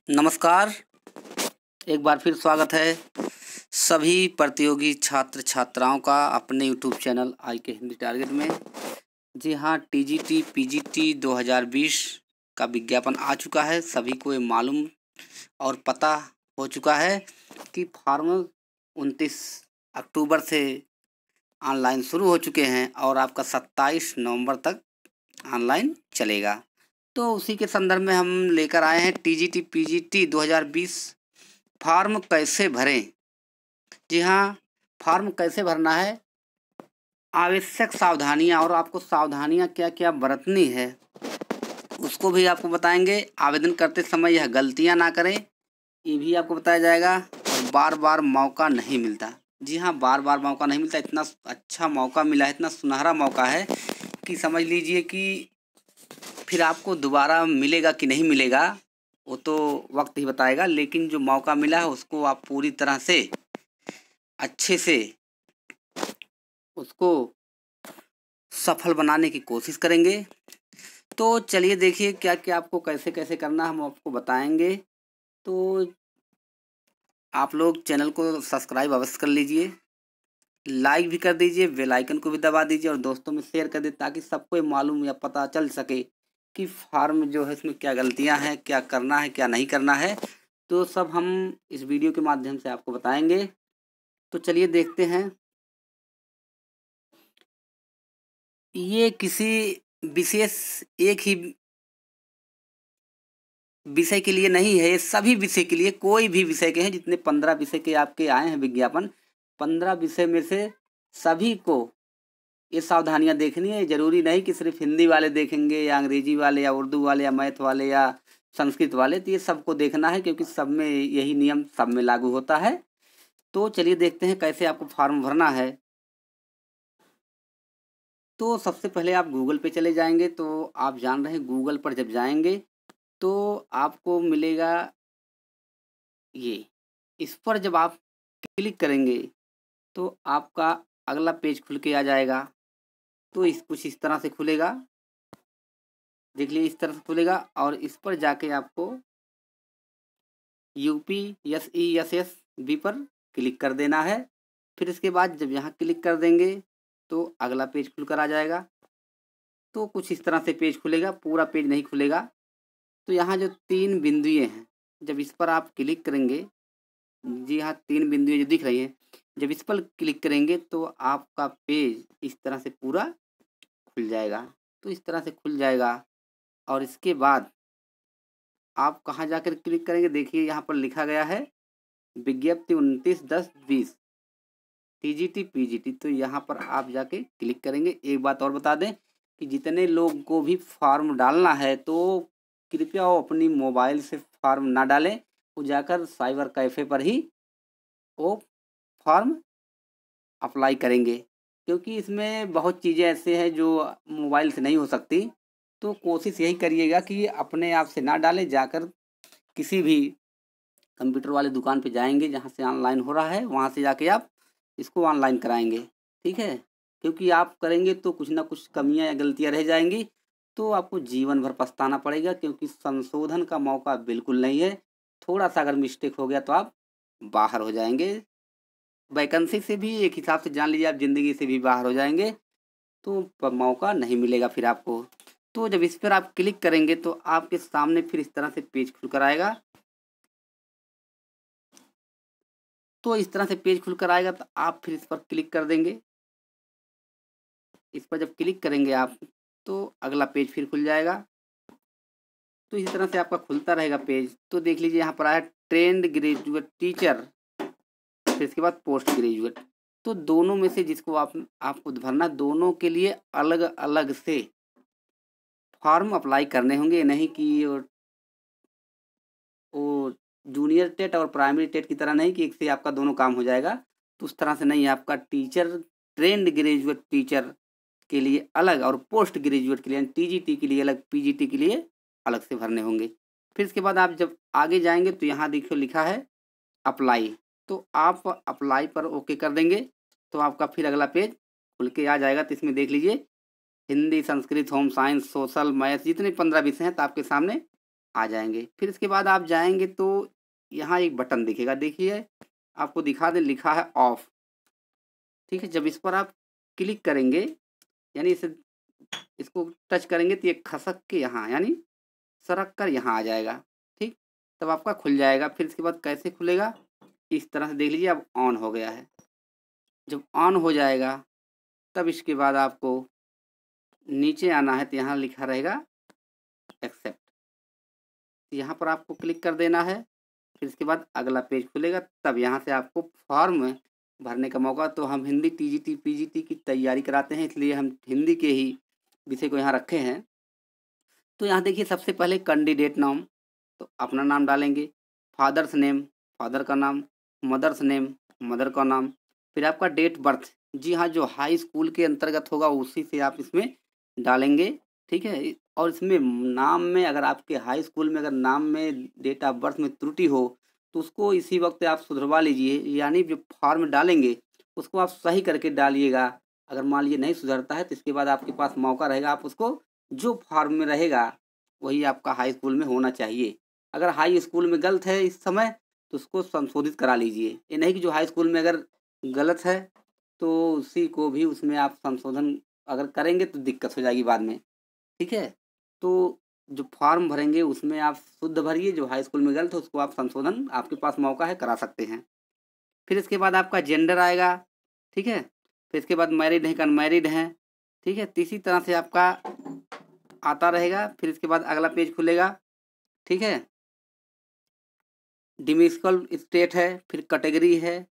नमस्कार। एक बार फिर स्वागत है सभी प्रतियोगी छात्र छात्राओं का अपने यूट्यूब चैनल आई के हिंदी टारगेट में। जी हाँ, टीजीटी पीजीटी 2020 का विज्ञापन आ चुका है। सभी को ये मालूम और पता हो चुका है कि फॉर्म 29 अक्टूबर से ऑनलाइन शुरू हो चुके हैं और आपका 27 नवंबर तक ऑनलाइन चलेगा। तो उसी के संदर्भ में हम लेकर आए हैं टीजीटी पीजीटी 2020 फॉर्म कैसे भरें। जी हाँ, फॉर्म कैसे भरना है, आवश्यक सावधानियां और आपको सावधानियां क्या क्या बरतनी है उसको भी आपको बताएंगे। आवेदन करते समय यह गलतियां ना करें, ये भी आपको बताया जाएगा। और बार बार मौका नहीं मिलता। जी हाँ, बार बार मौका नहीं मिलता। इतना अच्छा मौका मिला है, इतना सुनहरा मौका है कि समझ लीजिए कि फिर आपको दोबारा मिलेगा कि नहीं मिलेगा वो तो वक्त ही बताएगा। लेकिन जो मौका मिला है उसको आप पूरी तरह से अच्छे से उसको सफल बनाने की कोशिश करेंगे। तो चलिए देखिए क्या क्या आपको कैसे कैसे करना हम आपको बताएंगे। तो आप लोग चैनल को सब्सक्राइब अवश्य कर लीजिए, लाइक भी कर दीजिए, बेल आइकन को भी दबा दीजिए और दोस्तों में शेयर कर दीजिए ताकि सबको मालूम या पता चल सके कि फॉर्म जो है इसमें क्या गलतियां हैं, क्या करना है, क्या नहीं करना है। तो सब हम इस वीडियो के माध्यम से आपको बताएंगे। तो चलिए देखते हैं। ये किसी विशेष एक ही विषय के लिए नहीं है, ये सभी विषय के लिए, कोई भी विषय के हैं जितने 15 विषय के आपके आए हैं विज्ञापन, 15 विषय में से सभी को ये सावधानियां देखनी है। जरूरी नहीं कि सिर्फ हिंदी वाले देखेंगे या अंग्रेजी वाले या उर्दू वाले या मैथ वाले या संस्कृत वाले, तो ये सबको देखना है क्योंकि सब में यही नियम सब में लागू होता है। तो चलिए देखते हैं कैसे आपको फॉर्म भरना है। तो सबसे पहले आप गूगल पे चले जाएंगे। तो आप जान रहे हैं गूगल पर जब जाएंगे तो आपको मिलेगा ये, इस पर जब आप क्लिक करेंगे तो आपका अगला पेज खुल के आ जाएगा। तो कुछ इस तरह से खुलेगा, देख लीजिए इस तरह से खुलेगा और इस पर जाके आपको UPSESSB पर क्लिक कर देना है। फिर इसके बाद जब यहाँ क्लिक कर देंगे तो अगला पेज खुल कर आ जाएगा। तो कुछ इस तरह से पेज खुलेगा, पूरा पेज नहीं खुलेगा। तो यहाँ जो 3 बिंदुएं हैं, जब इस पर आप क्लिक करेंगे, जी हाँ 3 बिंदुएं जो दिख रही हैं, जब इस पर क्लिक करेंगे तो आपका पेज इस तरह से पूरा खुल जाएगा। तो इस तरह से खुल जाएगा और इसके बाद आप कहाँ जाकर क्लिक करेंगे, देखिए यहाँ पर लिखा गया है विज्ञप्ति 29/10/20 टीजीटी पीजीटी। तो यहाँ पर आप जाके क्लिक करेंगे। एक बात और बता दें कि जितने लोग को भी फॉर्म डालना है तो कृपया वो अपनी मोबाइल से फॉर्म ना डालें, वो जाकर साइबर कैफ़े पर ही वो फॉर्म अप्लाई करेंगे क्योंकि इसमें बहुत चीज़ें ऐसे हैं जो मोबाइल से नहीं हो सकती। तो कोशिश यही करिएगा कि अपने आप से ना डालें, जाकर किसी भी कंप्यूटर वाले दुकान पे जाएंगे जहाँ से ऑनलाइन हो रहा है, वहाँ से जाके आप इसको ऑनलाइन कराएंगे, ठीक है। क्योंकि आप करेंगे तो कुछ ना कुछ कमियां या गलतियां रह जाएंगी तो आपको जीवन भर पछताना पड़ेगा क्योंकि संशोधन का मौका बिल्कुल नहीं है। थोड़ा सा अगर मिस्टेक हो गया तो आप बाहर हो जाएंगे, वैकेंसी से भी एक हिसाब से जान लीजिए आप ज़िंदगी से भी बाहर हो जाएंगे। तो मौका नहीं मिलेगा फिर आपको। तो जब इस पर आप क्लिक करेंगे तो आपके सामने फिर इस तरह से पेज खुल कर आएगा। तो इस तरह से पेज खुलकर आएगा तो आप फिर इस पर क्लिक कर देंगे। इस पर जब क्लिक करेंगे आप तो अगला पेज फिर खुल जाएगा। तो इसी तरह से आपका खुलता रहेगा पेज। तो देख लीजिए यहाँ पर आया ट्रेंड ग्रेजुएट टीचर, फिर इसके बाद पोस्ट ग्रेजुएट। तो दोनों में से जिसको आपको भरना, दोनों के लिए अलग अलग से फॉर्म अप्लाई करने होंगे। नहीं कि वो जूनियर टेट और प्राइमरी टेट की तरह नहीं कि एक से आपका दोनों काम हो जाएगा। तो उस तरह से नहीं है। आपका टीचर, ट्रेंड ग्रेजुएट टीचर के लिए अलग और पोस्ट ग्रेजुएट के लिए टीजीटी के लिए अलग, पीजीटी के लिए अलग से भरने होंगे। फिर इसके बाद आप जब आगे जाएंगे तो यहाँ देखिए लिखा है अप्लाई। तो आप अप्लाई पर ओके कर देंगे तो आपका फिर अगला पेज खुल के आ जाएगा। तो इसमें देख लीजिए Hindi, Sanskrit, home science, social, math, जितने 15 विषय हैं तो आपके सामने आ जाएंगे। फिर इसके बाद आप जाएंगे तो यहाँ एक बटन दिखेगा, देखिए आपको दिखा दे, लिखा है ऑफ। ठीक है, जब इस पर आप क्लिक करेंगे यानी इसको टच करेंगे तो ये खसक के यहाँ यानी सरक कर यहाँ आ जाएगा। ठीक, तब आपका खुल जाएगा। फिर इसके बाद कैसे खुलेगा, इस तरह से देख लीजिए, अब ऑन हो गया है। जब ऑन हो जाएगा तब इसके बाद आपको नीचे आना है तो यहाँ लिखा रहेगा एक्सेप्ट, यहाँ पर आपको क्लिक कर देना है। फिर इसके बाद अगला पेज खुलेगा, तब यहाँ से आपको फॉर्म भरने का मौका। तो हम हिंदी टीजीटी पीजीटी की तैयारी कराते हैं, इसलिए हम हिंदी के ही विषय को यहाँ रखे हैं। तो यहाँ देखिए सबसे पहले कैंडिडेट नाम, तो अपना नाम डालेंगे, फादर्स नेम फादर का नाम, मदर्स नेम मदर का नाम, फिर आपका डेट बर्थ, जी हाँ जो हाई स्कूल के अंतर्गत होगा उसी से आप इसमें डालेंगे। ठीक है, और इसमें नाम में अगर आपके हाई स्कूल में अगर नाम में डेट ऑफ बर्थ में त्रुटि हो तो उसको इसी वक्त आप सुधरवा लीजिए, यानी जो फॉर्म डालेंगे उसको आप सही करके डालिएगा। अगर मान लीजिए नहीं सुधरता है तो इसके बाद आपके पास मौका रहेगा, आप उसको जो फॉर्म में रहेगा वही आपका हाई स्कूल में होना चाहिए। अगर हाई स्कूल में गलत है इस समय तो उसको संशोधित करा लीजिए। ये नहीं कि जो हाई स्कूल में अगर गलत है तो उसी को भी उसमें आप संशोधन अगर करेंगे तो दिक्कत हो जाएगी बाद में। ठीक है, तो जो फॉर्म भरेंगे उसमें आप शुद्ध भरिए, जो हाई स्कूल में गलत है उसको आप संशोधन, आपके पास मौका है, करा सकते हैं। फिर इसके बाद आपका जेंडर आएगा। ठीक है, फिर इसके बाद मैरिड है कि अनमैरिड हैं। ठीक है, इसी तरह से आपका आता रहेगा। फिर इसके बाद अगला पेज खुलेगा। ठीक है, डिमिस्कल स्टेट है, फिर कैटेगरी है,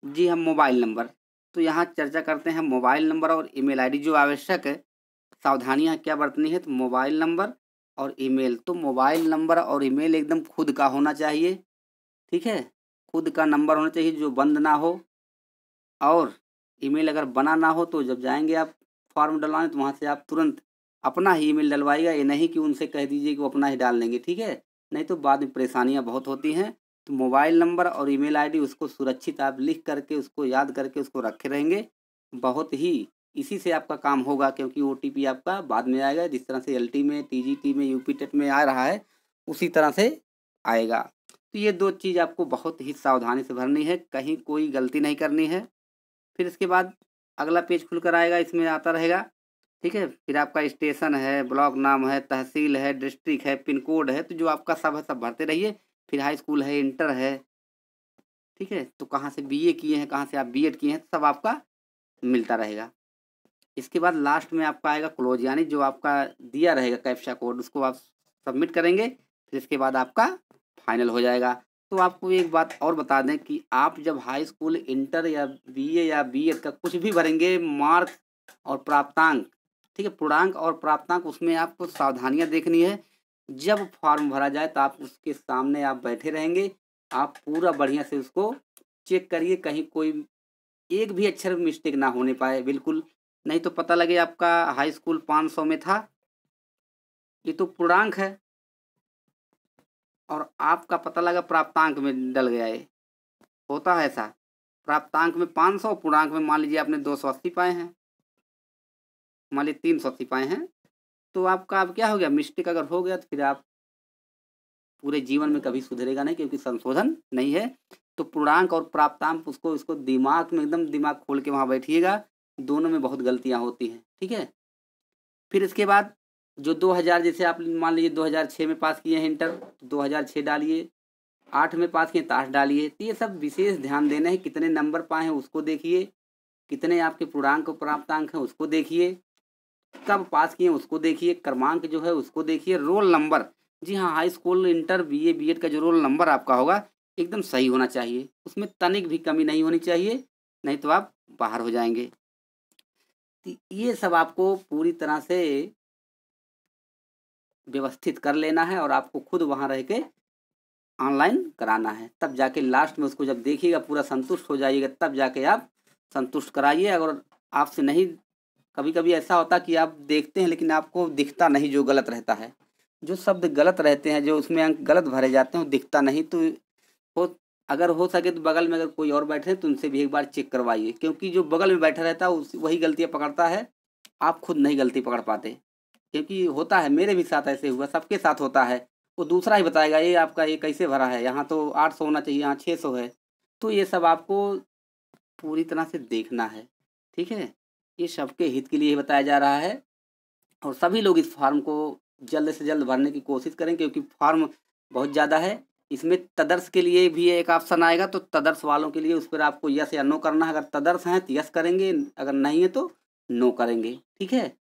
जी हम मोबाइल नंबर। तो यहाँ चर्चा करते हैं मोबाइल नंबर और ईमेल आईडी जो आवश्यक है, सावधानियाँ क्या बरतनी है। तो मोबाइल नंबर और ईमेल, तो मोबाइल नंबर और ईमेल एकदम खुद का होना चाहिए। ठीक है, खुद का नंबर होना चाहिए जो बंद ना हो, और ईमेल अगर बना ना हो तो जब जाएंगे आप फॉर्म डलवाने तो वहाँ से आप तुरंत अपना ही ईमेल डलवाइएगा। ये नहीं कि उनसे कह दीजिए कि वो अपना ही डाल देंगे। ठीक है, नहीं तो बाद में परेशानियाँ बहुत होती हैं। तो मोबाइल नंबर और ईमेल आईडी उसको सुरक्षित आप लिख करके उसको याद करके उसको रखे रहेंगे, बहुत ही इसी से आपका काम होगा, क्योंकि ओटीपी आपका बाद में आएगा। जिस तरह से एलटी में, टीजीटी में, यूपी टेट में आ रहा है उसी तरह से आएगा। तो ये दो चीज़ आपको बहुत ही सावधानी से भरनी है, कहीं कोई गलती नहीं करनी है। फिर इसके बाद अगला पेज खुल कर आएगा, इसमें आता रहेगा। ठीक है, फिर आपका स्टेशन है, ब्लॉक नाम है, तहसील है, डिस्ट्रिक्ट है, पिन कोड है, तो जो आपका सब है सब भरते रहिए। फिर हाई स्कूल है, इंटर है। ठीक है, तो कहाँ से बीए किए हैं, कहाँ से आप बीएड किए हैं, सब आपका मिलता रहेगा। इसके बाद लास्ट में आपका आएगा क्लोज, यानी जो आपका दिया रहेगा कैप्चा कोड उसको आप सबमिट करेंगे। फिर इसके बाद आपका फाइनल हो जाएगा। तो आपको एक बात और बता दें कि आप जब हाई स्कूल, इंटर या बीए या बीएड का कुछ भी भरेंगे, मार्क्स और प्राप्तांक, ठीक है, पूर्णांक और प्राप्तांक, उसमें आपको सावधानियां देखनी है। जब फॉर्म भरा जाए तो आप उसके सामने आप बैठे रहेंगे, आप पूरा बढ़िया से उसको चेक करिए, कहीं कोई एक भी अक्षर मिस्टेक ना होने पाए बिल्कुल। नहीं तो पता लगे आपका हाई स्कूल 500 में था, ये तो पूर्णांक है, और आपका पता लगा प्राप्तांक में डल गया। ये होता है ऐसा, प्राप्तांक में 500, पूर्णांक में मान लीजिए आपने 280 पाए हैं, मान लीजिए 380 पाए हैं, तो आपका अब क्या हो गया, मिस्टेक अगर हो गया तो फिर आप पूरे जीवन में कभी सुधरेगा नहीं, क्योंकि संशोधन नहीं है। तो पूर्णांक और प्राप्तांक उसको इसको दिमाग में एकदम दिमाग खोल के वहाँ बैठिएगा, दोनों में बहुत गलतियाँ होती हैं। ठीक है, फिर इसके बाद जो 2000, जैसे आप मान लीजिए 2006 में पास किए हैं इंटर, तो 2006 डालिए, 8 में पास किए तो 8 डालिए। तो ये सब विशेष ध्यान देना है, कितने नंबर पाए हैं उसको देखिए, कितने आपके पूर्णांक और प्राप्तांक हैं उसको देखिए, कब पास किए उसको देखिए, क्रमांक जो है उसको देखिए, रोल नंबर, जी हाँ high school, inter, BA, BEd का जो रोल नंबर आपका होगा एकदम सही होना चाहिए, उसमें तनिक भी कमी नहीं होनी चाहिए, नहीं तो आप बाहर हो जाएंगे। तो ये सब आपको पूरी तरह से व्यवस्थित कर लेना है, और आपको खुद वहाँ रह के ऑनलाइन कराना है, तब जाके लास्ट में उसको जब देखिएगा पूरा संतुष्ट हो जाइएगा, तब जाके आप संतुष्ट कराइए। अगर आपसे नहीं, कभी कभी ऐसा होता कि आप देखते हैं लेकिन आपको दिखता नहीं जो गलत रहता है, जो शब्द गलत रहते हैं, जो उसमें अंक गलत भरे जाते हैं वो दिखता नहीं। तो हो अगर हो सके तो बगल में अगर कोई और बैठे हैं तो उनसे भी एक बार चेक करवाइए, क्योंकि जो बगल में बैठा रहता है वही गलतियाँ पकड़ता है, आप खुद नहीं गलती पकड़ पाते। क्योंकि होता है, मेरे भी साथ ऐसे हुआ, सबके साथ होता है, वो दूसरा ही बताएगा ये आपका ये कैसे भरा है, यहाँ तो 800 होना चाहिए, यहाँ 600 है। तो ये सब आपको पूरी तरह से देखना है, ठीक है। ये सबके हित के लिए बताया जा रहा है और सभी लोग इस फॉर्म को जल्द से जल्द भरने की कोशिश करें, क्योंकि फॉर्म बहुत ज़्यादा है। इसमें तदर्स के लिए भी एक ऑप्शन आएगा, तो तदर्स वालों के लिए उस पर आपको यस या नो करना है। अगर तदर्स हैं तो यस करेंगे, अगर नहीं है तो नो करेंगे, ठीक है।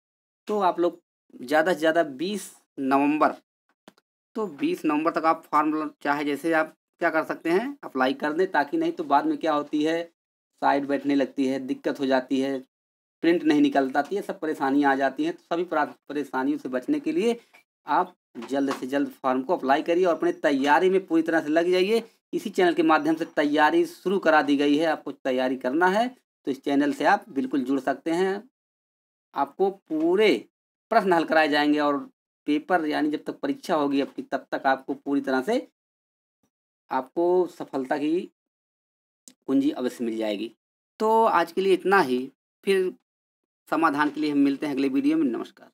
तो आप लोग ज़्यादा से ज़्यादा 20 नवंबर, तो 20 नवंबर तक आप फॉर्म चाहे जैसे आप क्या कर सकते हैं अप्लाई कर दें, ताकि नहीं तो बाद में क्या होती है, साइड बैठने लगती है, दिक्कत हो जाती है, प्रिंट नहीं निकल पाती है, सब परेशानियाँ आ जाती हैं। तो सभी परेशानियों से बचने के लिए आप जल्द से जल्द फॉर्म को अप्लाई करिए और अपनी तैयारी में पूरी तरह से लग जाइए। इसी चैनल के माध्यम से तैयारी शुरू करा दी गई है, आपको तैयारी करना है तो इस चैनल से आप बिल्कुल जुड़ सकते हैं। आपको पूरे प्रश्न हल कराए जाएंगे और पेपर यानी जब तक परीक्षा होगी आपकी तब तक आपको पूरी तरह से आपको सफलता की कुंजी अवश्य मिल जाएगी। तो आज के लिए इतना ही, फिर समाधान के लिए हम मिलते हैं अगले वीडियो में। नमस्कार।